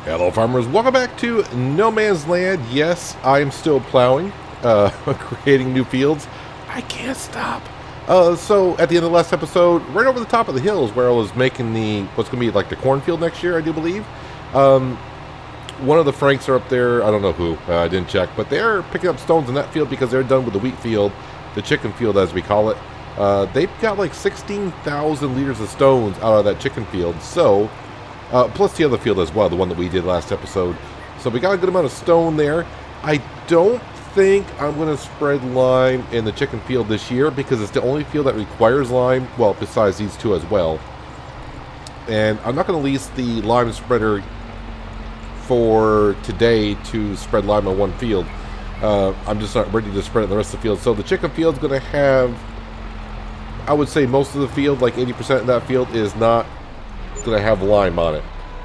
Hello farmers, welcome back to No Man's Land. Yes, I am still plowing, creating new fields. I can't stop. So at the end of the last episode, right over the top of the hills where I was making what's going to be like the cornfield next year, I do believe. One of the Franks are up there, I don't know who, I didn't check, but they're picking up stones in that field because they're done with the wheat field, the chicken field as we call it. They've got like 16,000 liters of stones out of that chicken field, so... plus the other field as well, the one that we did last episode. So we got a good amount of stone there. I don't think I'm going to spread lime in the chicken field this year because it's the only field that requires lime. Well, besides these two as well. And I'm not going to lease the lime spreader for today to spread lime on one field. I'm just not ready to spread it in the rest of the field. So the chicken field's going to have, I would say most of the field, like 80% of that field is not going to have lime on it.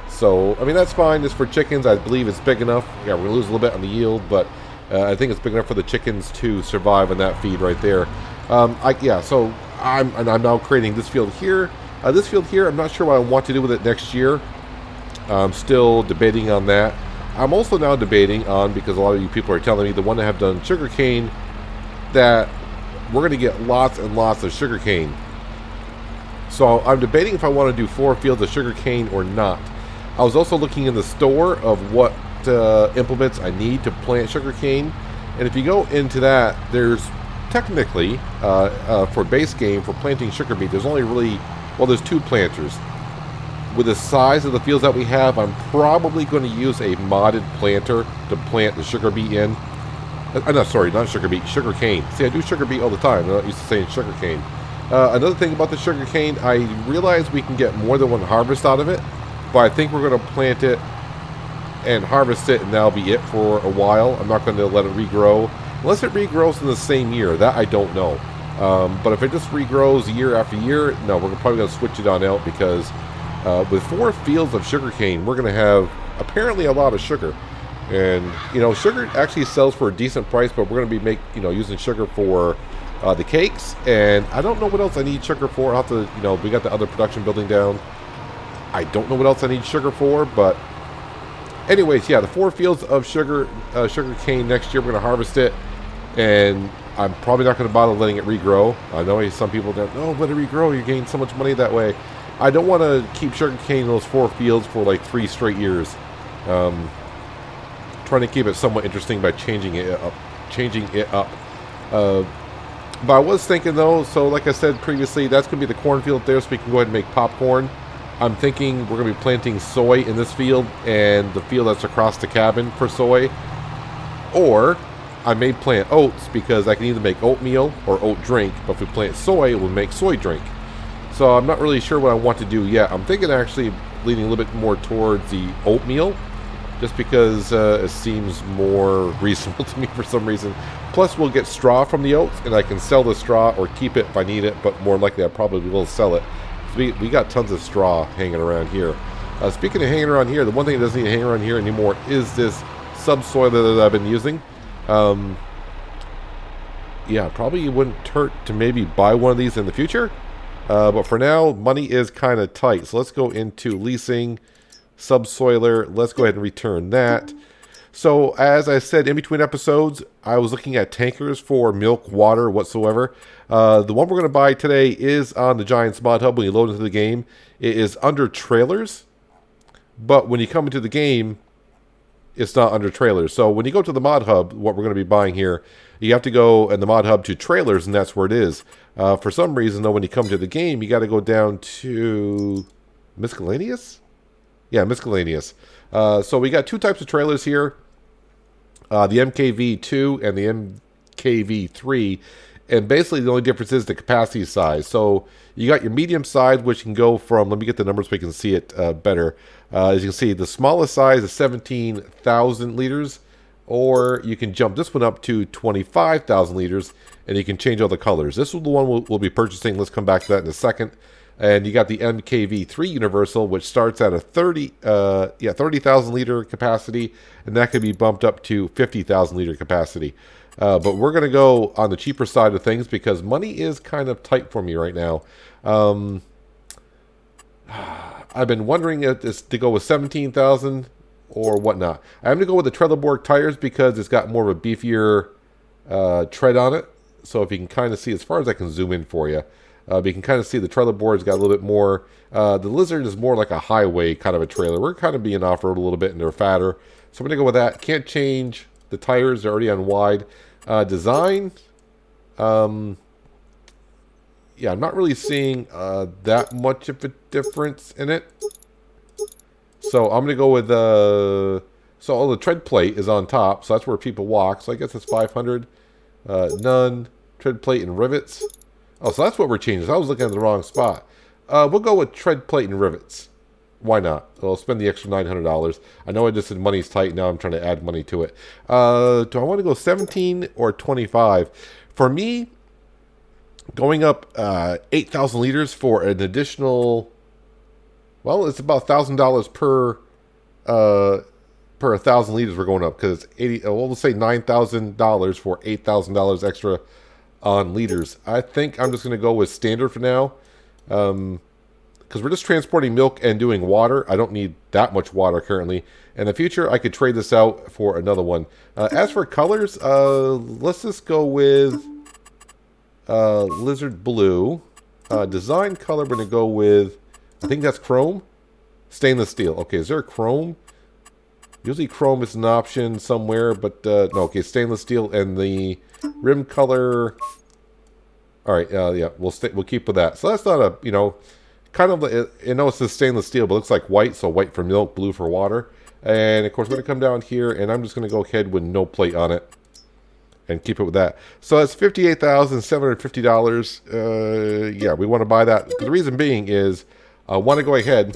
So, I mean, that's fine. It's for chickens. I believe it's big enough. Yeah, we're going to lose a little bit on the yield, but I think it's big enough for the chickens to survive on that feed right there. So I'm now creating this field here. This field here, I'm not sure what I want to do with it next year. I'm still debating on that. I'm also now debating on, because a lot of you people are telling me, the one that have done sugarcane, that we're going to get lots and lots of sugarcane. So I'm debating if I want to do 4 fields of sugarcane or not. I was also looking in the store of what implements I need to plant sugarcane. And if you go into that, there's technically, for base game, for planting sugar beet, there's only really, there's 2 planters. With the size of the fields that we have, I'm probably going to use a modded planter to plant the sugar beet in. Not sugar beet, sugar cane. See, I do sugar beet all the time. I'm not used to saying sugar cane. Another thing about the sugar cane, I realize we can get more than one harvest out of it, but I think we're going to plant it and harvest it, and that'll be it for a while. I'm not going to let it regrow, unless it regrows in the same year. That I don't know. But if it just regrows year after year, no, we're probably going to switch it on out, because with 4 fields of sugar cane, we're going to have apparently a lot of sugar. And, sugar actually sells for a decent price, but we're going to be using sugar for the cakes, and I don't know what else I need sugar for. I'll have to, we got the other production building down. I don't know what else I need sugar for, but anyways, yeah, the 4 fields of sugar cane next year, we're going to harvest it, and I'm probably not going to bother letting it regrow. I know some people go, oh, let it regrow, you gain so much money that way. I don't want to keep sugar cane in those 4 fields for like 3 straight years. Trying to keep it somewhat interesting by changing it up. But I was thinking, though, so like I said previously, that's going to be the cornfield there, so we can go ahead and make popcorn. I'm thinking we're going to be planting soy in this field, and the field that's across the cabin for soy. Or I may plant oats, because I can either make oatmeal or oat drink, but if we plant soy, we'll make soy drink. So I'm not really sure what I want to do yet. I'm thinking actually leaning a little bit more towards the oatmeal, just because it seems more reasonable to me for some reason. Plus, we'll get straw from the oats, and I can sell the straw or keep it if I need it, but more likely I probably will sell it. We got tons of straw hanging around here. Speaking of hanging around here, the one thing that doesn't need to hang around here anymore is this subsoiler that I've been using. Probably it wouldn't hurt to maybe buy one of these in the future. But for now, money is kind of tight. So let's go into leasing, subsoiler. Let's go ahead and return that. So as I said in between episodes, I was looking at tankers for milk, water, whatsoever. The one we're going to buy today is on the Giants Mod Hub when you load into the game. It is under trailers, but when you come into the game, it's not under trailers. So when you go to the Mod Hub, what we're going to be buying here, you have to go in the Mod Hub to trailers, and that's where it is. For some reason, though, when you come to the game, you got to go down to miscellaneous? Yeah, miscellaneous. So we got 2 types of trailers here. The MKV2 and the MKV3. And basically the only difference is the capacity size. So you got your medium size, which can go from, let me get the numbers so we can see it better. As you can see, the smallest size is 17,000 liters. Or you can jump this one up to 25,000 liters, and you can change all the colors. This is the one we'll be purchasing. Let's come back to that in a second. And you got the MKV3 Universal, which starts at a 30,000 liter capacity, and that could be bumped up to 50,000 liter capacity. But we're going to go on the cheaper side of things because money is kind of tight for me right now. I've been wondering if this to go with 17,000 or whatnot. I'm going to go with the Trelleborg tires because it's got more of a beefier tread on it. So if you can kind of see, as far as I can zoom in for you, but you can kind of see the Trelleborg's got a little bit more. The Lizard is more like a highway kind of a trailer. We're kind of being off-road a little bit, and they're fatter. So I'm going to go with that. Can't change the tires. They're already on wide. Design. Yeah, I'm not really seeing that much of a difference in it. So I'm going to go with so all the tread plate is on top, so that's where people walk. So I guess it's 500. None. Tread plate and rivets. Oh, so that's what we're changing. I was looking at the wrong spot. We'll go with tread plate and rivets. Why not? I'll spend the extra $900. I know I just said money's tight. Now I'm trying to add money to it. Do I want to go 17 or 25? For me, going up 8,000 liters for an additional, well, it's about $1,000 per 1,000 liters we're going up, because it's 80. Well, we'll say $9,000 for $8,000 extra on liters. I think I'm just going to go with standard for now, because we're just transporting milk and doing water. I don't need that much water currently. In the future, I could trade this out for another one. As for colors, let's just go with Lizard Blue. Design color, we're going to go with, I think that's chrome. Stainless steel. Okay, is there a chrome? Usually chrome is an option somewhere, but no, okay, stainless steel, and the rim color. All right, yeah, we'll keep with that. So that's not a, kind of, it's the stainless steel, but it looks like white, so white for milk, blue for water. And of course, we're going to come down here, and I'm just going to go ahead with no plate on it and keep it with that. So that's $58,750. Yeah, we want to buy that. The reason being is I want to go ahead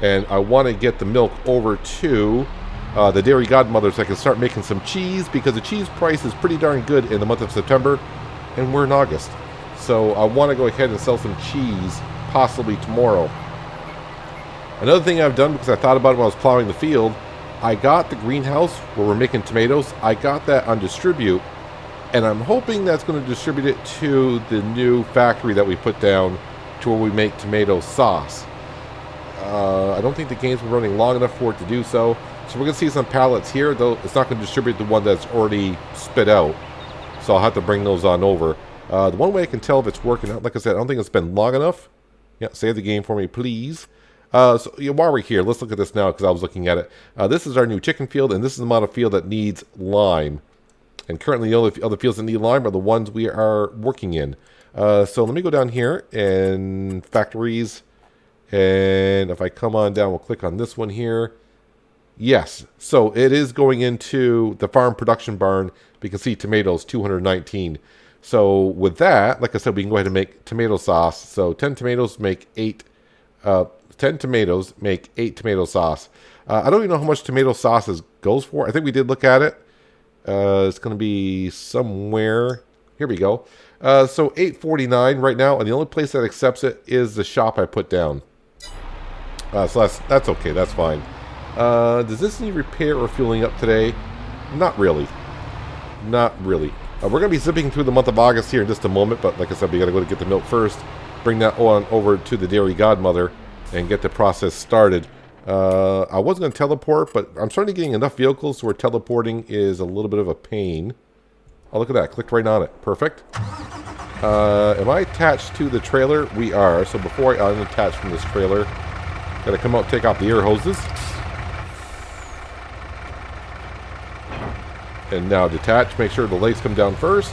and I want to get the milk over to the Dairy Godmother so I can start making some cheese, because the cheese price is pretty darn good in the month of September, and we're in August. So I want to go ahead and sell some cheese possibly tomorrow. Another thing I've done, because I thought about it when I was plowing the field, I got the greenhouse where we're making tomatoes. I got that on distribute, and I'm hoping that's going to distribute it to the new factory that we put down to where we make tomato sauce. I don't think the game's been running long enough for it to do so. So we're going to see some pallets here, though it's not going to distribute the one that's already spit out. So I'll have to bring those on over. The one way I can tell if it's working out, like I said, I don't think it's been long enough. Yeah, save the game for me, please. So while we're here, let's look at this now, because I was looking at it. This is our new chicken field, and this is the amount of field that needs lime. And currently the only other fields that need lime are the ones we are working in. So let me go down here and factories. And if I come on down, we'll click on this one here. Yes, so it is going into the farm production barn. We can see tomatoes, 219. So with that, like I said, we can go ahead and make tomato sauce. So 10 tomatoes make 8 tomato sauce. I don't even know how much tomato sauce goes for. I think we did look at it. It's going to be somewhere. Here we go. So $8.49 right now, and the only place that accepts it is the shop I put down. So that's okay. That's fine. Does this need repair or fueling up today? Not really. Not really. We're going to be zipping through the month of August here in just a moment, but like I said, we got to go to get the milk first. Bring that on over to the Dairy Godmother and get the process started. I was going to teleport, but I'm starting to getting enough vehicles where teleporting is a little bit of a pain. Oh, look at that. Clicked right on it. Perfect. Am I attached to the trailer? We are. So before I unattach from this trailer, got to come out and take off the air hoses. And now detach. Make sure the legs come down first.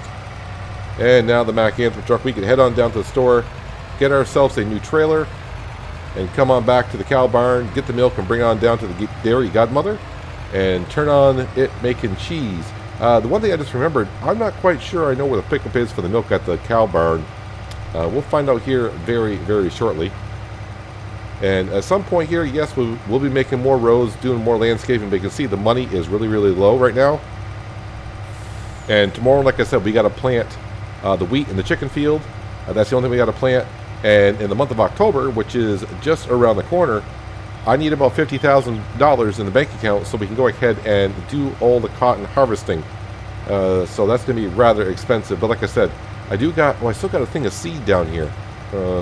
And now the Mack Anthem truck. We can head on down to the store, get ourselves a new trailer, and come on back to the cow barn, get the milk, and bring on down to the Dairy Godmother, and turn on it making cheese. The one thing I just remembered, I'm not quite sure I know where the pickup is for the milk at the cow barn. We'll find out here very, very shortly. And at some point here, yes, we'll be making more rows, doing more landscaping, but you can see the money is really, really low right now. And tomorrow, like I said, we got to plant the wheat in the chicken field. That's the only thing we got to plant. And in the month of October, which is just around the corner, I need about $50,000 in the bank account so we can go ahead and do all the cotton harvesting. So that's going to be rather expensive. But like I said, I still got a thing of seed down here.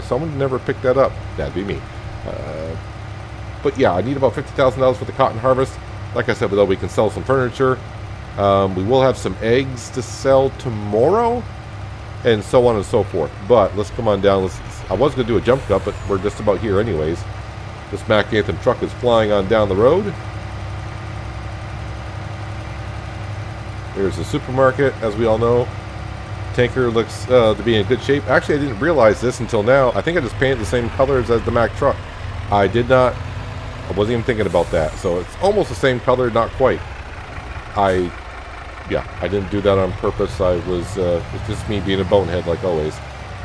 Someone never picked that up. That'd be me. But yeah, I need about $50,000 for the cotton harvest. Like I said, though, we can sell some furniture. We will have some eggs to sell tomorrow, and so on and so forth. But let's come on down. I was going to do a jump cut, but we're just about here anyways. This Mac Anthem truck is flying on down the road. There's the supermarket, as we all know. Tanker looks to be in good shape. Actually, I didn't realize this until now. I think I just painted the same colors as the Mack truck. I wasn't even thinking about that. So it's almost the same color, not quite. I didn't do that on purpose. It's just me being a bonehead like always.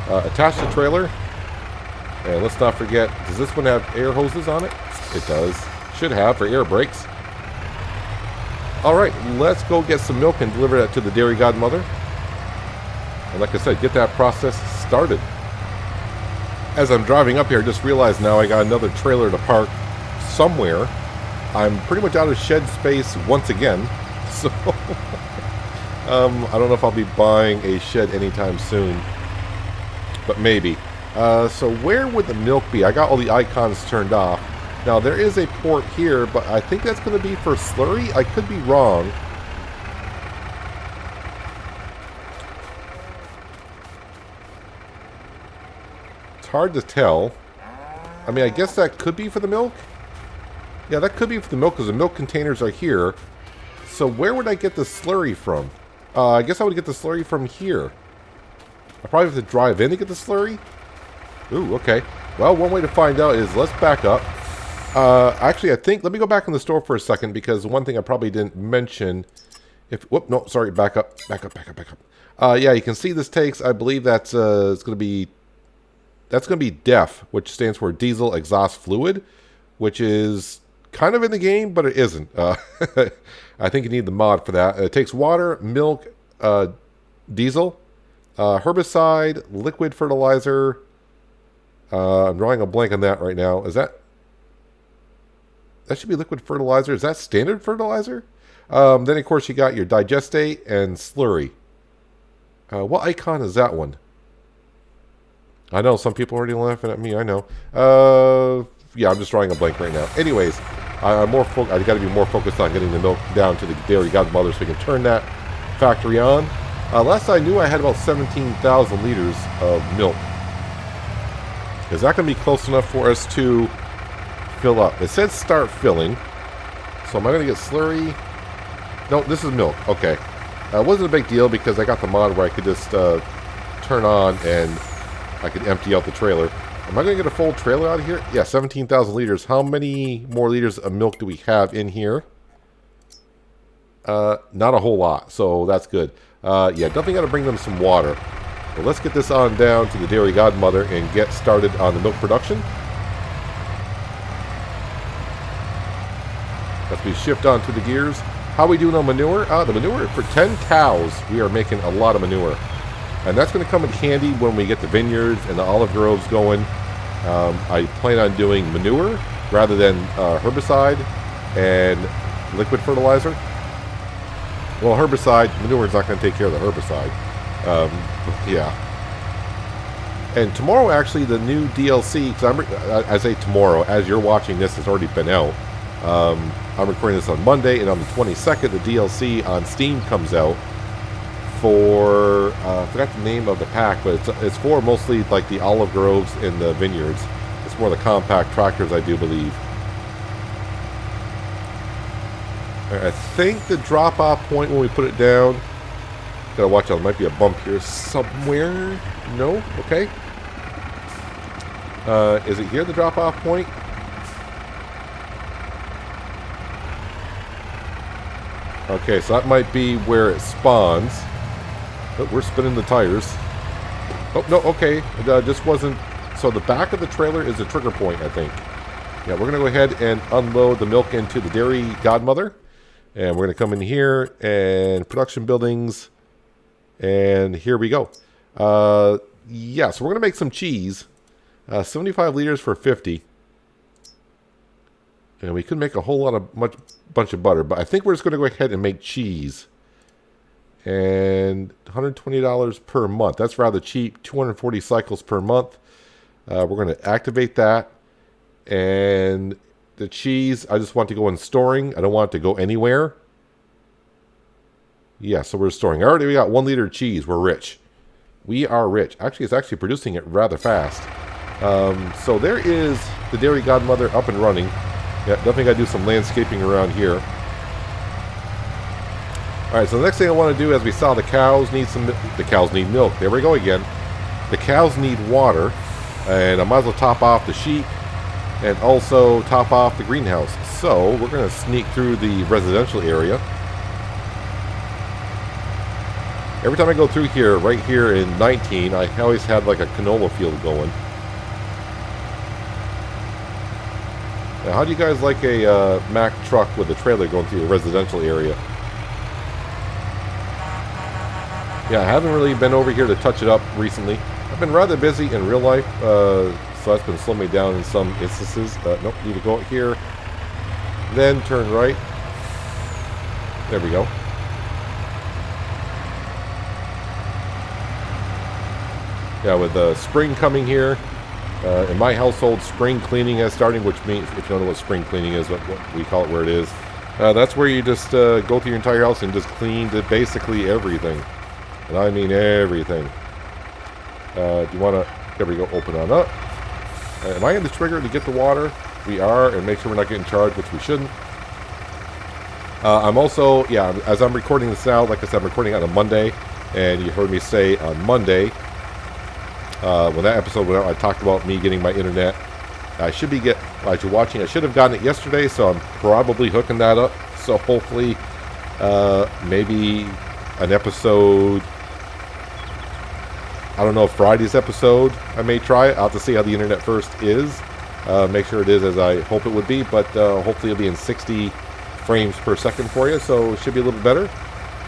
Attach the trailer. And let's not forget, does this one have air hoses on it? It does. Should have, for air brakes. Alright, let's go get some milk and deliver that to the dairy godmother. And like I said, get that process started. As I'm driving up here, I just realized now I got another trailer to park somewhere. I'm pretty much out of shed space once again. So, I don't know if I'll be buying a shed anytime soon. But maybe. So where would the milk be? I got all the icons turned off. Now, there is a port here, but I think that's going to be for slurry. I could be wrong. It's hard to tell. I mean, I guess that could be for the milk. Yeah, that could be for the milk because the milk containers are here. So where would I get the slurry from? I guess I would get the slurry from here. I probably have to drive in to get the slurry. Ooh, okay. Well, one way to find out is let's back up. Actually, I think, let me go back in the store for a second because one thing I probably didn't mention. Whoop, no, sorry, back up. Yeah, you can see this takes, I believe that's going to be DEF, which stands for Diesel Exhaust Fluid, which is kind of in the game, but it isn't. I think you need the mod for that. It takes water, milk, diesel, herbicide, liquid fertilizer. I'm drawing a blank on that right now. That should be liquid fertilizer. Is that standard fertilizer? Then, of course, you got your digestate and slurry. What icon is that one? I know, some people are already laughing at me. I know. Yeah, I'm just drawing a blank right now. Anyways, I got to be more focused on getting the milk down to the dairy godmother so we can turn that factory on. Last I knew, I had about 17,000 liters of milk. Is that going to be close enough for us to fill up? It said start filling. So am I going to get slurry? No, this is milk. Okay. It wasn't a big deal because I got the mod where I could just turn on and I could empty out the trailer. Am I going to get a full trailer out of here? Yeah, 17,000 liters. How many more liters of milk do we have in here? Not a whole lot, so that's good. Yeah, definitely got to bring them some water. Well, let's get this on down to the dairy godmother and get started on the milk production. As we shift on to the gears. How are we doing on manure? The manure, for 10 cows, we are making a lot of manure. And that's going to come in handy when we get the vineyards and the olive groves going. I plan on doing manure rather than herbicide and liquid fertilizer. Well, herbicide, manure is not going to take care of the herbicide. Yeah. And tomorrow, actually, the new DLC, because I say tomorrow, as you're watching this, it's already been out. I'm recording this on Monday, and on the 22nd, the DLC on Steam comes out for, I forgot the name of the pack, but it's for mostly like the olive groves and the vineyards. It's more the compact tractors, I do believe. I think the drop-off point when we put it down, gotta watch out, there might be a bump here somewhere. No? Okay. Is it here, the drop-off point? Okay, so that might be where it spawns. Oh, we're spinning the tires. Oh, no, okay. It just wasn't... So the back of the trailer is the trigger point, I think. Yeah, we're going to go ahead and unload the milk into the dairy godmother. And we're going to come in here and production buildings. And here we go. Yeah, so we're going to make some cheese. 75 liters for 50. And we could make a whole lot of bunch of butter, but I think we're just going to go ahead and make cheese. And $120 per month. That's rather cheap. 240 cycles per month. We're going to activate that. And the cheese, I just want to go in storing. I don't want it to go anywhere. Yeah, so we're storing. Already we got 1 liter of cheese. We're rich. We are rich. Actually, it's actually producing it rather fast. So there is the Dairy Godmother up and running. Yeah, definitely got to do some landscaping around here. Alright, so the next thing I want to do, as we saw, the cows need milk. There we go again. The cows need water, and I might as well top off the sheep and also top off the greenhouse. So we're going to sneak through the residential area. Every time I go through here, right here in 19, I always had like a canola field going. Now, how do you guys like a Mack truck with a trailer going through a residential area? Yeah, I haven't really been over here to touch it up recently. I've been rather busy in real life, so that's been slowing me down in some instances. Nope, need to go out here, then turn right. There we go. Yeah, with spring coming here, in my household, spring cleaning is starting, which means, if you don't know what spring cleaning is, what we call it where it is, that's where you just go through your entire house and just clean basically everything. And I mean everything. Do you want to... There we go, open on up. Am I in the trigger to get the water? We are, and make sure we're not getting charged, which we shouldn't. I'm also, yeah, as I'm recording this now, like I said, I'm recording on a Monday, and you heard me say on Monday, when that episode went out, I talked about me getting my internet. As you're watching, I should have gotten it yesterday, so I'm probably hooking that up. So hopefully, maybe an episode... I don't know, Friday's episode, I may try it. I'll have to see how the internet first is. Make sure it is as I hope it would be, but hopefully it'll be in 60 frames per second for you, so it should be a little bit better.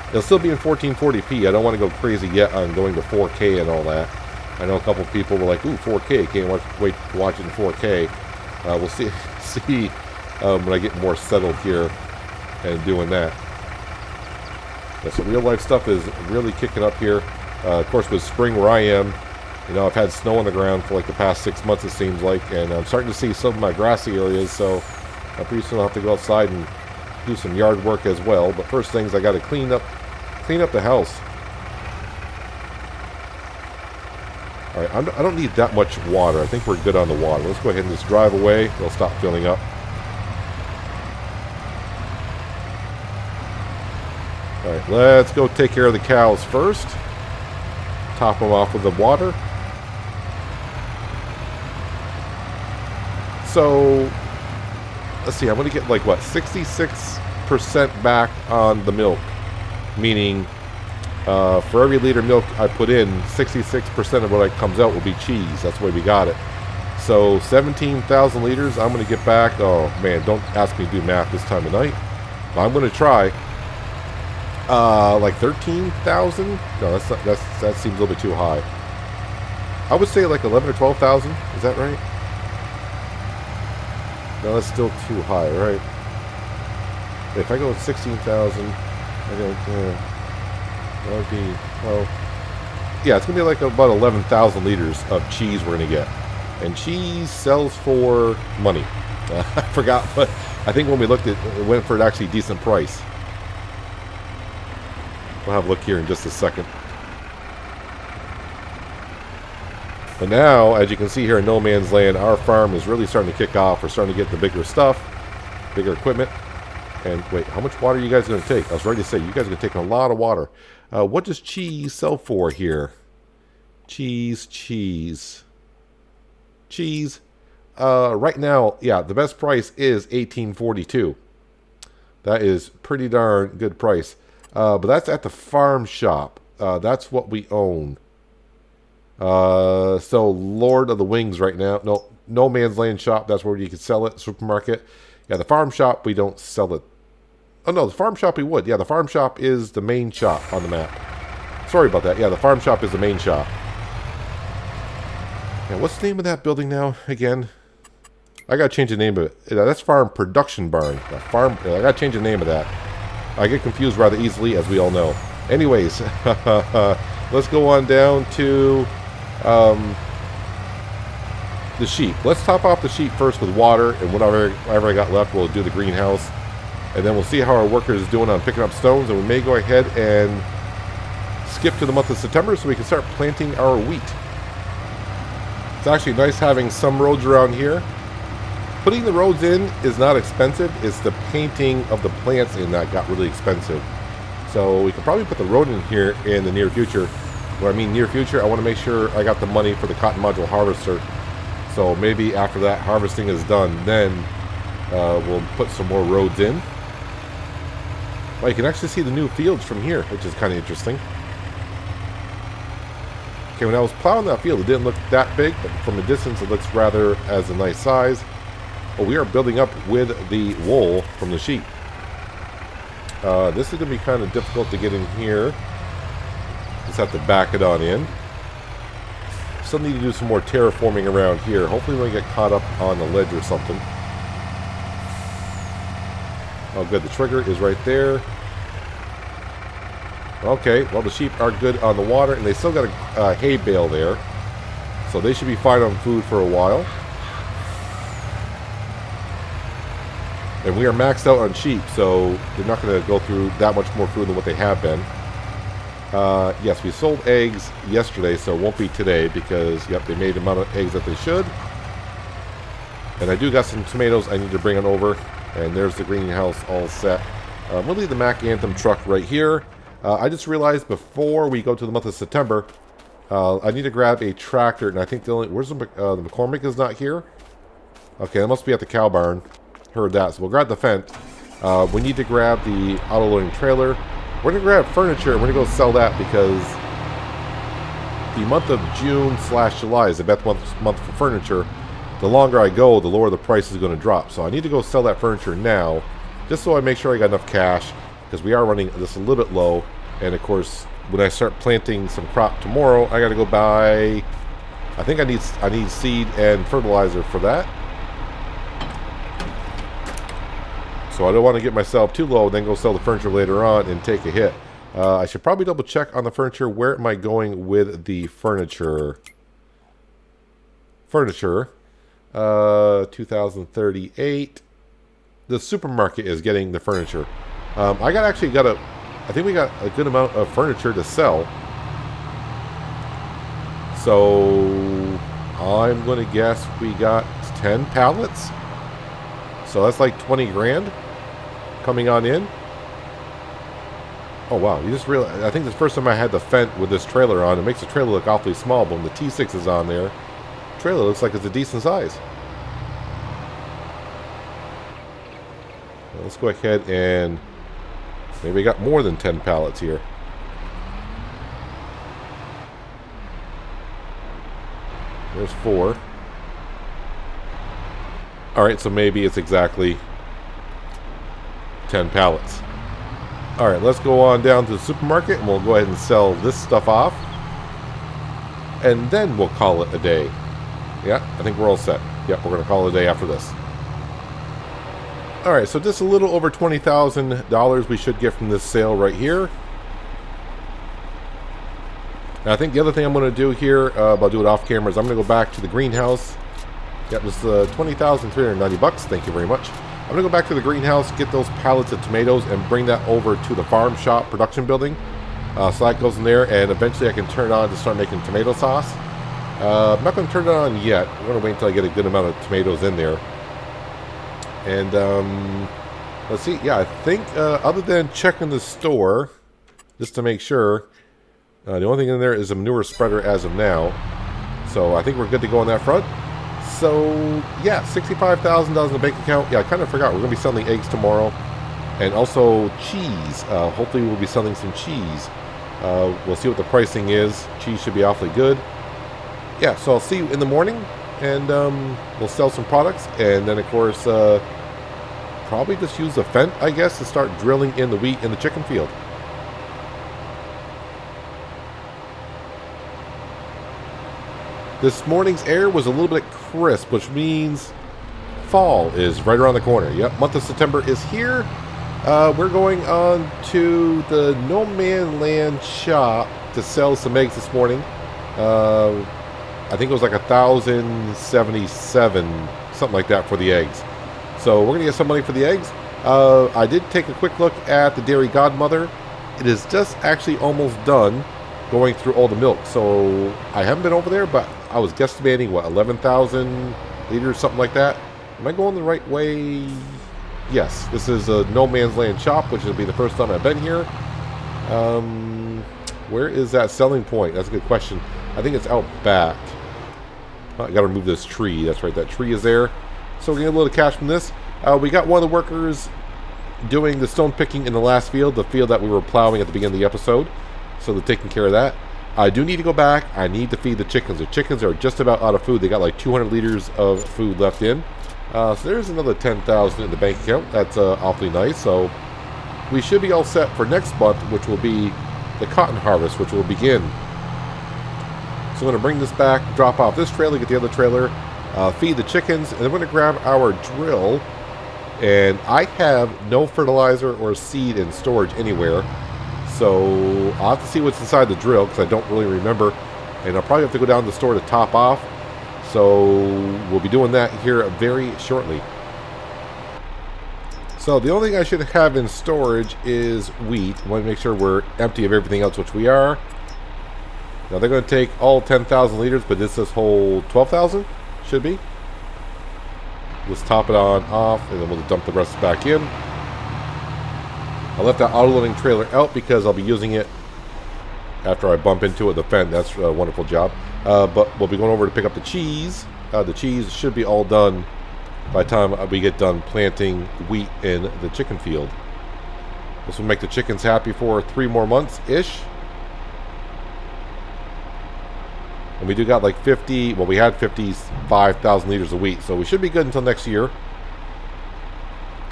It'll still be in 1440p. I don't want to go crazy yet on going to 4K and all that. I know a couple of people were like, ooh, 4K, can't wait to watch it in 4K. We'll see when I get more settled here and doing that. Yeah, so real life stuff is really kicking up here. Of course, with spring where I am, you know, I've had snow on the ground for like the past 6 months, it seems like, and I'm starting to see some of my grassy areas, so pretty soon I'll have to go outside and do some yard work as well. But first things, I got to clean up the house. All right, I don't need that much water. I think we're good on the water. Let's go ahead and just drive away. It'll stop filling up. All right, let's go take care of the cows first. Top them off with the water. So, let's see, I'm going to get like, what, 66% back on the milk. Meaning, for every liter of milk I put in, 66% of what comes out will be cheese. That's the way we got it. So, 17,000 liters, I'm going to get back. Oh, man, don't ask me to do math this time of night. But I'm going to try. Like 13,000? No, that seems a little bit too high. I would say like 11 or 12,000. Is that right? No, that's still too high, right? If I go with 16,000, that would be, well, yeah, it's going to be like about 11,000 liters of cheese we're going to get. And cheese sells for money. I forgot, but I think when we looked at it, went for an actually decent price. We'll have a look here in just a second. But now, as you can see here in No Man's Land, our farm is really starting to kick off. We're starting to get the bigger stuff, bigger equipment. And wait, how much water are you guys going to take? I was ready to say, you guys are going to take a lot of water. What does cheese sell for here? Cheese. Right now, yeah, the best price is $18.42. That is pretty darn good price. But that's at the farm shop. That's what we own. So Lord of the Wings right now. No Man's Land shop. That's where you can sell it. Supermarket. Yeah, the farm shop, we don't sell it. Oh, no, the farm shop we would. Yeah, the farm shop is the main shop on the map. Sorry about that. Yeah, the farm shop is the main shop. Yeah, what's the name of that building now, again? I gotta change the name of it. Yeah, that's Farm Production Barn. I gotta change the name of that. I get confused rather easily, as we all know. Anyways, let's go on down to the sheep. Let's top off the sheep first with water, and whatever I got left, we'll do the greenhouse. And then we'll see how our workers is doing on picking up stones, and we may go ahead and skip to the month of September so we can start planting our wheat. It's actually nice having some roads around here. Putting the roads in is not expensive. It's the painting of the plants in that got really expensive. So we can probably put the road in here in the near future. When I mean near future, I want to make sure I got the money for the cotton module harvester. So maybe after that harvesting is done, then we'll put some more roads in. Well, you can actually see the new fields from here, which is kind of interesting. Okay, when I was plowing that field, it didn't look that big, but from a distance, it looks rather as a nice size. Well, we are building up with the wool from the sheep. This is going to be kind of difficult to get in here. Just have to back it on in. Still need to do some more terraforming around here. Hopefully we don't get caught up on the ledge or something. Oh, good. The trigger is right there. Okay, well, the sheep are good on the water, and they still got a hay bale there. So they should be fine on food for a while. And we are maxed out on sheep, so they're not going to go through that much more food than what they have been. Yes, we sold eggs yesterday, so it won't be today because, yep, they made the amount of eggs that they should. And I do got some tomatoes I need to bring on over. And there's the greenhouse all set. We'll leave the Mack Anthem truck right here. I just realized before we go to the month of September, I need to grab a tractor. And I think where's the McCormick is not here? Okay, that must be at the cow barn. Heard that. So we'll grab the Fendt. We need to grab the auto-loading trailer. We're going to grab furniture. We're going to go sell that because the month of June/July is the best month for furniture. The longer I go, the lower the price is going to drop. So I need to go sell that furniture now, just so I make sure I got enough cash, because we are running this a little bit low. And of course, when I start planting some crop tomorrow, I got to go buy. I think I need seed and fertilizer for that. So I don't want to get myself too low, then go sell the furniture later on and take a hit. I should probably double check on the furniture. Where am I going with the furniture? 2038. The supermarket is getting the furniture. I think we got a good amount of furniture to sell. So I'm going to guess we got 10 pallets. So that's like 20 grand coming on in. Oh wow, you just realized, I think this first time I had the Fendt with this trailer on, it makes the trailer look awfully small, but when the T6 is on there, the trailer looks like it's a decent size. Well, let's go ahead and maybe we got more than 10 pallets here. There's 4. Alright, so maybe it's exactly 10 pallets. Alright, let's go on down to the supermarket and we'll go ahead and sell this stuff off. And then we'll call it a day. Yeah, I think we're all set. Yep, we're going to call it a day after this. Alright, so just a little over $20,000 we should get from this sale right here. And I think the other thing I'm going to do here, I'll do it off camera, is I'm going to go back to the greenhouse. Yep, this is $20,390. Thank you very much. I'm going to go back to the greenhouse, get those pallets of tomatoes, and bring that over to the farm shop production building. So that goes in there, and eventually I can turn it on to start making tomato sauce. I'm not going to turn it on yet. I'm going to wait until I get a good amount of tomatoes in there. And let's see. Yeah, I think other than checking the store, just to make sure, the only thing in there is a manure spreader as of now. So I think we're good to go on that front. So, yeah, $65,000 in the bank account. Yeah, I kind of forgot. We're going to be selling eggs tomorrow. And also cheese. Hopefully we'll be selling some cheese. We'll see what the pricing is. Cheese should be awfully good. Yeah, so I'll see you in the morning. And we'll sell some products. And then, of course, probably just use the Fendt, I guess, to start drilling in the wheat in the chicken field. This morning's air was a little bit crisp, which means fall is right around the corner. Yep, month of September is here. We're going on to the No Man Land shop to sell some eggs this morning. I think it was like 1,077, something like that for the eggs. So we're going to get some money for the eggs. I did take a quick look at the Dairy Godmother. It is just actually almost done going through all the milk. So I haven't been over there, but I was guesstimating, what, 11,000 liters, something like that. Am I going the right way? Yes, this is a No Man's Land shop, which will be the first time I've been here. Where is that selling point? That's a good question. I think it's out back. Oh, I got to remove this tree. That's right, that tree is there. So we're going to get a little cash from this. We got one of the workers doing the stone picking in the last field, the field that we were plowing at the beginning of the episode. So they're taking care of that. I do need to go back. I need to feed the chickens. The chickens are just about out of food. They got like 200 liters of food left in. So there's another 10,000 in the bank account. That's awfully nice. So we should be all set for next month, which will be the cotton harvest, which will begin. So I'm going to bring this back, drop off this trailer, get the other trailer, feed the chickens, and I'm going to grab our drill. And I have no fertilizer or seed in storage anywhere. So I'll have to see what's inside the drill because I don't really remember. And I'll probably have to go down to the store to top off. So we'll be doing that here very shortly. So the only thing I should have in storage is wheat. I want to make sure we're empty of everything else, which we are. Now they're going to take all 10,000 liters, but this says hold 12,000. Should be. Let's top it on off, and then we'll dump the rest back in. I left that auto-loading trailer out because I'll be using it after I bump into it, the fence. That's a wonderful job. But we'll be going over to pick up the cheese. The cheese should be all done by the time we get done planting wheat in the chicken field. This will make the chickens happy for 3 more months-ish. And we do got like 50, well, we had 55,000 liters of wheat, so we should be good until next year.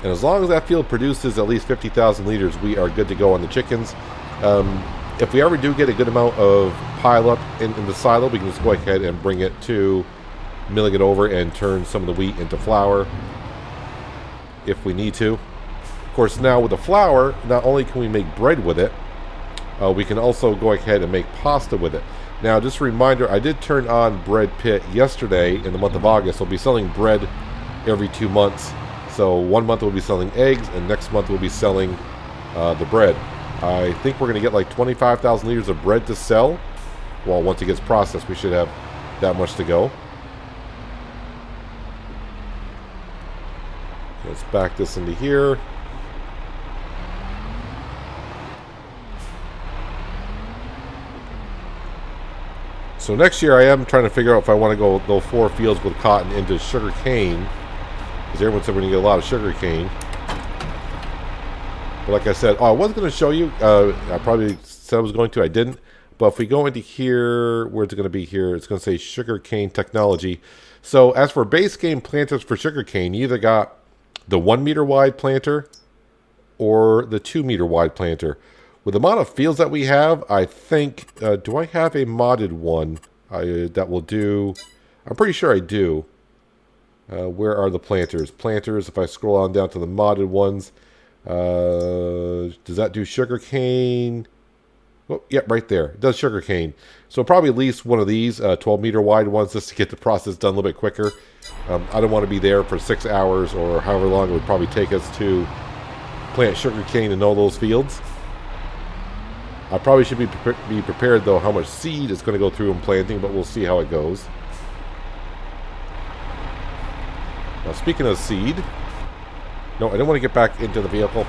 And as long as that field produces at least 50,000 liters, we are good to go on the chickens. If we ever do get a good amount of pile up in the silo, we can just go ahead and bring it to milling it over and turn some of the wheat into flour if we need to. Of course, now with the flour, not only can we make bread with it, we can also go ahead and make pasta with it. Now, just a reminder, I did turn on Bread Pit yesterday in the month of August. We'll be selling bread every 2 months. So 1 month we'll be selling eggs, and next month we'll be selling the bread. I think we're going to get like 25,000 liters of bread to sell. Well, once it gets processed, we should have that much to go. Let's back this into here. So next year I am trying to figure out if I want to go 4 fields with cotton into sugar cane. Because everyone said we're going to get a lot of sugar cane. But like I said, I was going to show you. I probably said I was going to. I didn't. But if we go into here, where's it going to be here? It's going to say sugar cane technology. So as for base game planters for sugar cane, you either got the 1 meter wide planter or the 2 meter wide planter. With the amount of fields that we have, I think, do I have a modded one that will do? I'm pretty sure I do. Where are the planters? Planters, if I scroll on down to the modded ones, does that do sugar cane? Oh, yep, right there. It does sugar cane. So probably at least one of these 12 meter wide ones just to get the process done a little bit quicker. I don't want to be there for 6 hours or however long it would probably take us to plant sugar cane in all those fields. I probably should be prepared, though, how much seed is going to go through in planting, but we'll see how it goes. Now, speaking of seed... No, I didn't want to get back into the vehicle.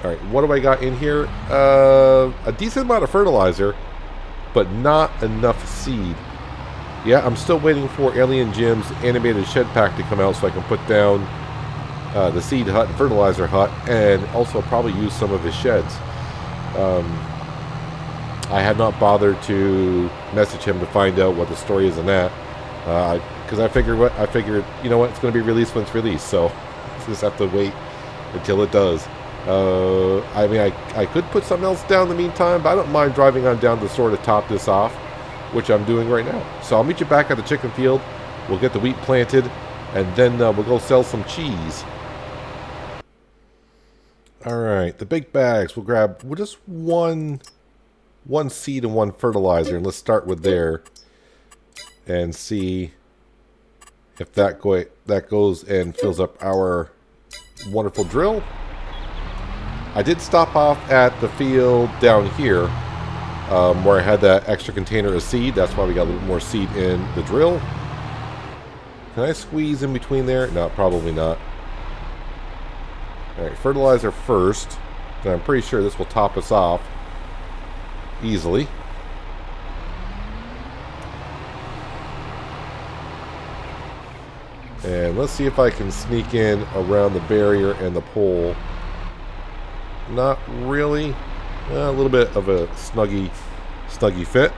Alright, what do I got in here? A decent amount of fertilizer, but not enough seed. Yeah, I'm still waiting for Alien Jim's animated shed pack to come out so I can put down the seed hut and fertilizer hut, and also probably use some of his sheds. I had not bothered to message him to find out what the story is in that, because I figured, you know what, it's going to be released when it's released, so just have to wait until it does. I mean, I could put something else down in the meantime, but I don't mind driving on down to the store to top this off, which I'm doing right now. So I'll meet you back at the chicken field. We'll get the wheat planted, and then we'll go sell some cheese. Alright, the big bags. We'll grab just one one seed and one fertilizer. And let's start with there and see if that goes and fills up our wonderful drill. I did stop off at the field down here where I had that extra container of seed. That's why we got a little more seed in the drill. Can I squeeze in between there? No, probably not. Alright, fertilizer first. And I'm pretty sure this will top us off easily. And let's see if I can sneak in around the barrier and the pole. Not really. A little bit of a snuggy fit.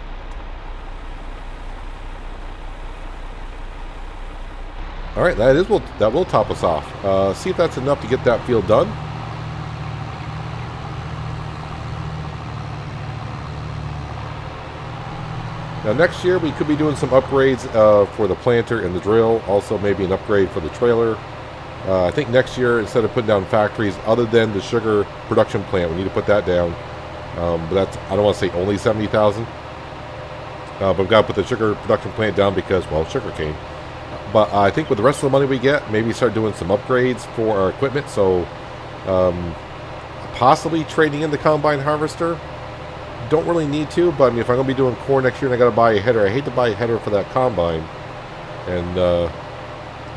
Alright, that will top us off. See if that's enough to get that field done. Now next year we could be doing some upgrades for the planter and the drill. Also maybe an upgrade for the trailer. I think next year, instead of putting down factories other than the sugar production plant, we need to put that down. But that's, I don't want to say only 70,000. But we've got to put the sugar production plant down because, well, sugar cane. But I think with the rest of the money we get, maybe start doing some upgrades for our equipment. So possibly trading in the combine harvester. Don't really need to, but I mean, if I'm going to be doing corn next year and I got to buy a header, I hate to buy a header for that combine and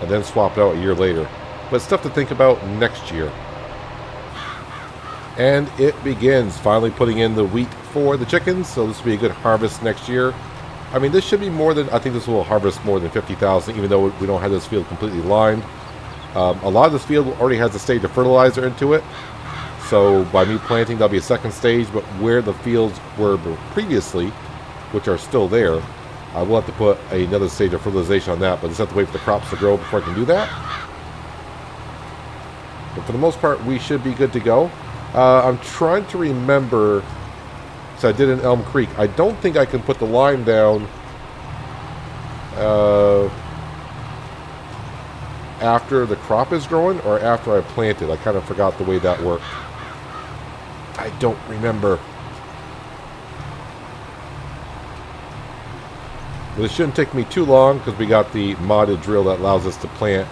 then swap it out a year later. But stuff to think about next year. And it begins. Finally putting in the wheat for the chickens. So this will be a good harvest next year. I mean, this should be more than, I think this will harvest more than 50,000, even though we don't have this field completely lined. A lot of this field already has a stage of fertilizer into it. So by me planting, there'll be a second stage. But where the fields were previously, which are still there, I will have to put another stage of fertilization on that. But I just have to wait for the crops to grow before I can do that. But for the most part, we should be good to go. I'm trying to remember, so I did in Elm Creek. I don't think I can put the line down after the crop is growing or after I plant it. I kind of forgot the way that worked. I don't remember. But it shouldn't take me too long because we got the modded drill that allows us to plant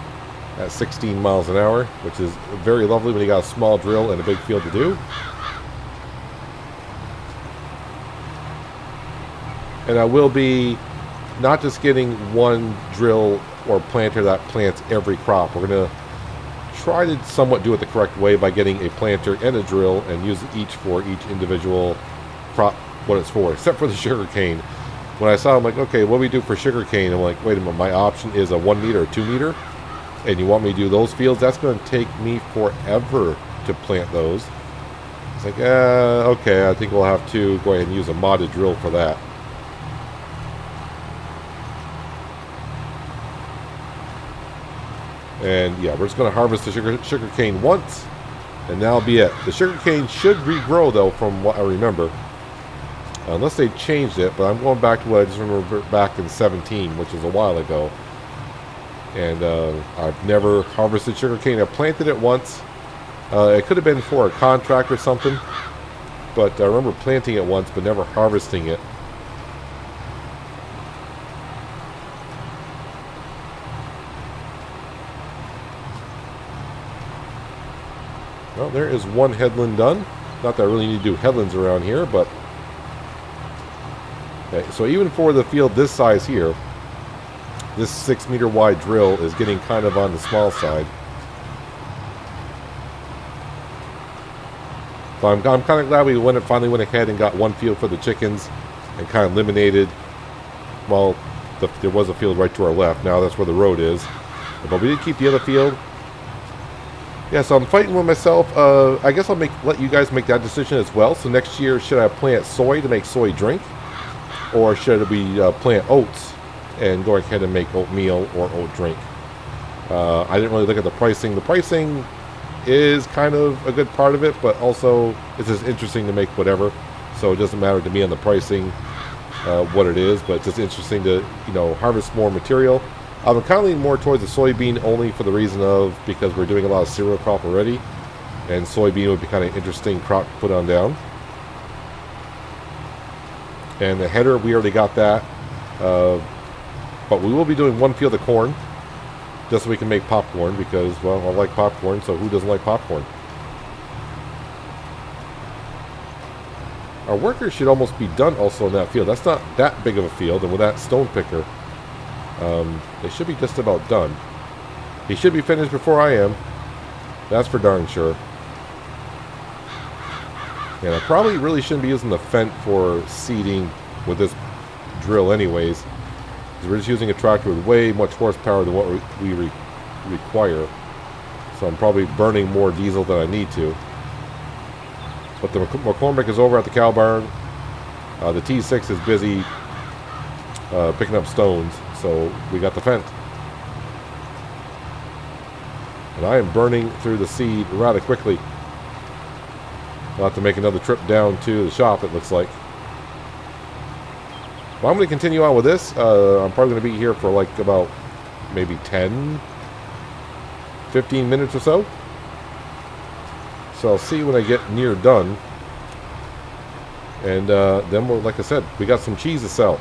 at 16 miles an hour, which is very lovely when you got a small drill and a big field to do. And I will be not just getting one drill or planter that plants every crop. We're going to try to somewhat do it the correct way by getting a planter and a drill and use each for each individual crop, what it's for, except for the sugar cane. When I saw it, I'm like, okay, what do we do for sugar cane? I'm like, wait a minute, my option is a 1 meter or 2 meter. And you want me to do those fields? That's going to take me forever to plant those. It's like, okay, I think we'll have to go ahead and use a modded drill for that. And yeah, we're just going to harvest the sugar cane once, and that'll be it. The sugar cane should regrow, though, from what I remember. Unless they changed it, but I'm going back to what I just remember back in 17, which is a while ago. And I've never harvested sugarcane. I planted it once. It could have been for a contract or something. But I remember planting it once, but never harvesting it. Well, there is one headland done. Not that I really need to do headlands around here, but... Okay, so even for the field this size here, this 6 meter wide drill is getting kind of on the small side. So I'm kind of glad we finally went ahead and got one field for the chickens and kind of eliminated, well, there was a field right to our left. Now that's where the road is. But we did keep the other field. Yeah, so I'm fighting with myself. I guess I'll let you guys make that decision as well. So next year, should I plant soy to make soy drink? Or should we plant oats and go ahead and make oatmeal or oat drink? I didn't really look at the pricing. The pricing is kind of a good part of it, but also it's just interesting to make whatever. So it doesn't matter to me on the pricing what it is, but it's just interesting to, you know, harvest more material. I'm kind of leaning more towards the soybean only for the reason of because we're doing a lot of cereal crop already, and soybean would be kind of interesting crop to put on down. And the header, we already got that. But we will be doing one field of corn, just so we can make popcorn, because, well, I like popcorn, so who doesn't like popcorn? Our workers should almost be done also in that field. That's not that big of a field, and with that stone picker, they should be just about done. He should be finished before I am. That's for darn sure. And I probably really shouldn't be using the Fendt for seeding with this drill anyways. Because we're just using a tractor with way much horsepower than what we require. So I'm probably burning more diesel than I need to. But the McCormick is over at the cow barn. The T6 is busy picking up stones. So we got the Fendt. And I am burning through the seed rather quickly. I'll have to make another trip down to the shop, it looks like. Well, I'm going to continue on with this. I'm probably going to be here for like about maybe 10, 15 minutes or so. So I'll see when I get near done. And then, we'll, like I said, we got some cheese to sell.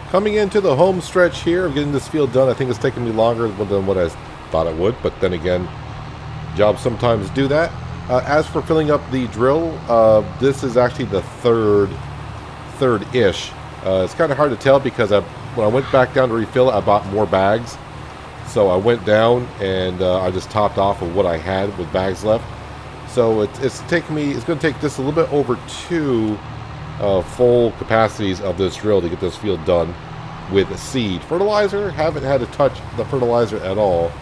Coming into the home stretch here of getting this field done, I think it's taking me longer than what I thought it would. But then again, jobs sometimes do that. As for filling up the drill, this is actually the third-ish. It's kind of hard to tell because when I went back down to refill it, I bought more bags. So I went down and I just topped off of what I had with bags left. So it's going to take just a little bit over 2 full capacities of this drill to get this field done with seed. Fertilizer, haven't had to touch the fertilizer at all.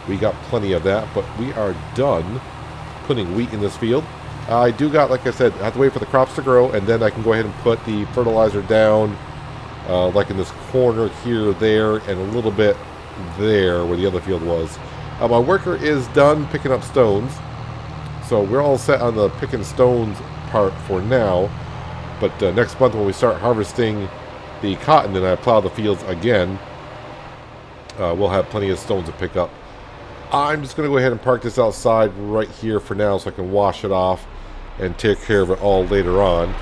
We got plenty of that, but we are done putting wheat in this field. I do got, like I said, I have to wait for the crops to grow, and then I can go ahead and put the fertilizer down, like in this corner here, there, and a little bit there where the other field was. My worker is done picking up stones, so we're all set on the picking stones part for now. But next month when we start harvesting the cotton and I plow the fields again, we'll have plenty of stones to pick up. I'm just going to go ahead and park this outside right here for now so I can wash it off and take care of it all later on.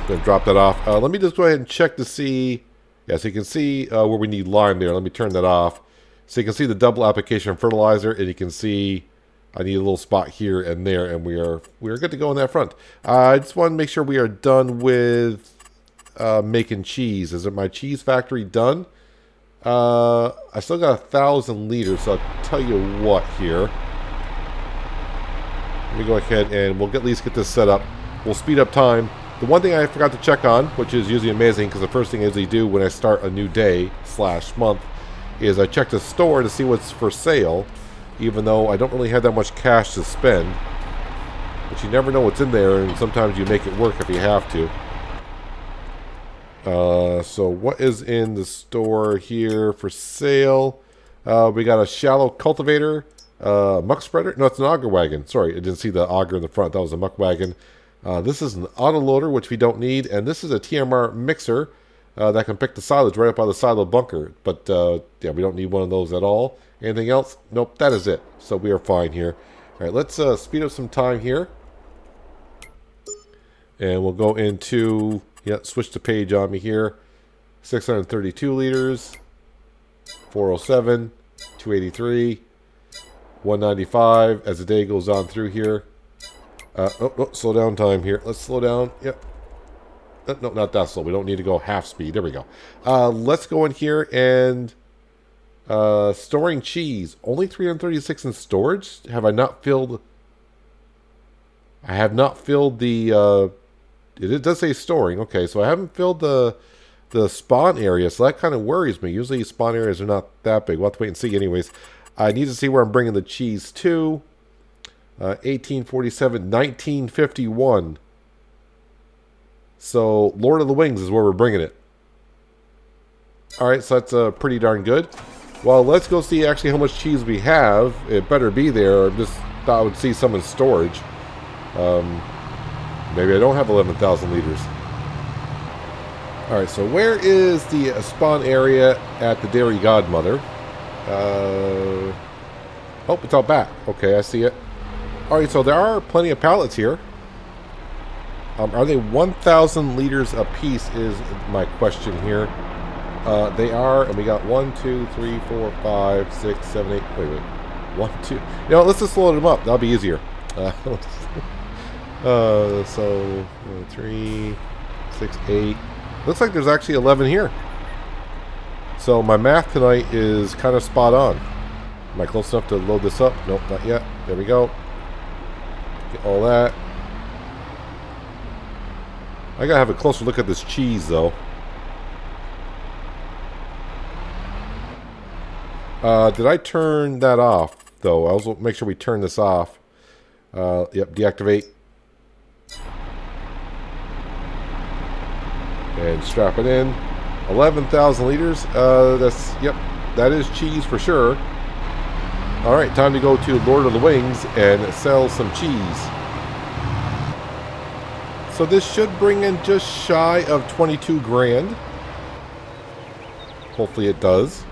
Then drop that off. Let me just go ahead and check to see. Yes, you can see where we need lime there. Let me turn that off. So you can see the double application of fertilizer, and you can see I need a little spot here and there, and we are good to go on that front. I just want to make sure we are done with making cheese. Is it my cheese factory done? I still got 1,000 liters, so I'll tell you what here. Let me go ahead and we'll at least get this set up. We'll speed up time. The one thing I forgot to check on, which is usually amazing, because the first thing I usually do when I start a new day / month, is I check the store to see what's for sale, even though I don't really have that much cash to spend. But you never know what's in there, and sometimes you make it work if you have to. So what is in the store here for sale? We got a shallow cultivator, muck spreader. No, it's an auger wagon. Sorry, I didn't see the auger in the front. That was a muck wagon. This is an autoloader, which we don't need, and this is a TMR mixer that can pick the silage right up out of the silo bunker. But yeah, we don't need one of those at all. Anything else? Nope, that is it. So we are fine here. All right, let's speed up some time here, and we'll go into switch the page on me here. 632 liters, 407, 283, 195. As the day goes on through here. Slow down time here. Let's slow down. Yep. No, not that slow. We don't need to go half speed. There we go. Let's go in here and storing cheese. Only 336 in storage. Have I not filled? I have not filled the. It does say storing. Okay, so I haven't filled the spawn area, so that kind of worries me. Usually spawn areas are not that big. We'll have to wait and see. Anyways, I need to see where I'm bringing the cheese to. 1847, 1951. So Lord of the Wings is where we're bringing it. Alright, so that's pretty darn good. Well, let's go see actually how much cheese we have. It better be there. I just thought I would see some in storage. Maybe I don't have 11,000 liters. Alright, so where is the spawn area at the Dairy Godmother? Oh, it's out back. Okay, I see it. All right, so there are plenty of pallets here. Are they 1,000 liters a piece is my question here. They are, and we got 1, 2, 3, 4, 5, 6, 7, 8. Wait. 1, 2. You know, let's just load them up. That'll be easier. So 3, 6, 8. Looks like there's actually 11 here. So my math tonight is kind of spot on. Am I close enough to load this up? Nope, not yet. There we go. Get all that. I gotta have a closer look at this cheese, though. Did I turn that off, though? I will make sure we turn this off. Yep, deactivate. And strap it in. 11,000 liters. Yep, that is cheese for sure. All right, time to go to Lord of the Wings and sell some cheese. So this should bring in just shy of 22 grand. Hopefully it does,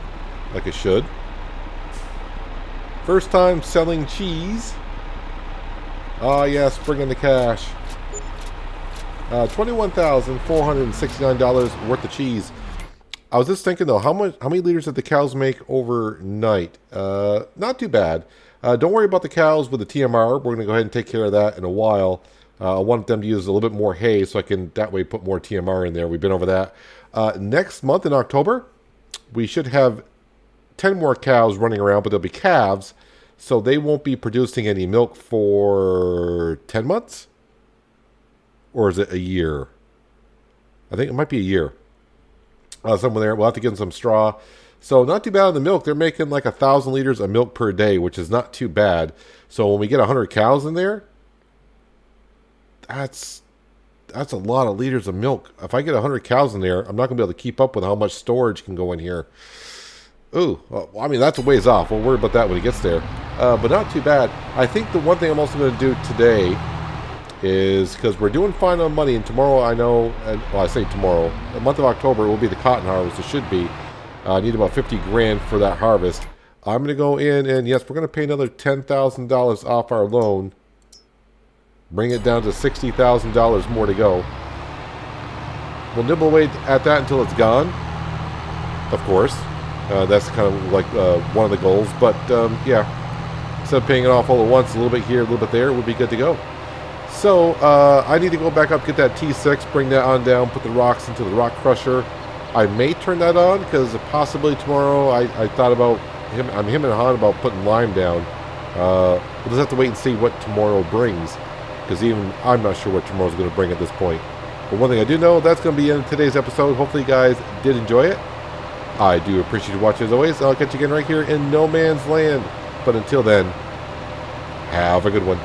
like it should. First time selling cheese. Ah, yes, bring in the cash. $21,469 worth of cheese. I was just thinking though, how many liters did the cows make overnight? Not too bad. Don't worry about the cows with the TMR. We're going to go ahead and take care of that in a while. I want them to use a little bit more hay so I can that way put more TMR in there. We've been over that. Next month in October, we should have 10 more cows running around, but they'll be calves, so they won't be producing any milk for 10 months? Or is it a year? I think it might be a year. Somewhere there. We'll have to give them some straw. So not too bad on the milk. They're making like 1,000 liters of milk per day, which is not too bad. So when we get 100 cows in there, that's a lot of liters of milk. If I get 100 cows in there, I'm not going to be able to keep up with how much storage can go in here. Ooh, well, I mean, that's a ways off. We'll worry about that when it gets there. But not too bad. I think the one thing I'm also going to do today is, because we're doing fine on money, and tomorrow I know, well, I say tomorrow, the month of October will be the cotton harvest. It should be. I need about 50 grand for that harvest. I'm going to go in, and yes, we're going to pay another $10,000 off our loan. Bring it down to $60,000 more to go. We'll nibble away at that until it's gone, of course. That's kind of like one of the goals. But, yeah, instead of paying it off all at once, a little bit here, a little bit there, we'll be good to go. So, I need to go back up, get that T6, bring that on down, put the rocks into the rock crusher. I may turn that on, because possibly tomorrow I thought about him and Han about putting lime down. We'll just have to wait and see what tomorrow brings, because even I'm not sure what tomorrow's going to bring at this point. But one thing I do know, that's going to be in today's episode. Hopefully you guys did enjoy it. I do appreciate you watching as always. I'll catch you again right here in No Man's Land. But until then, have a good one.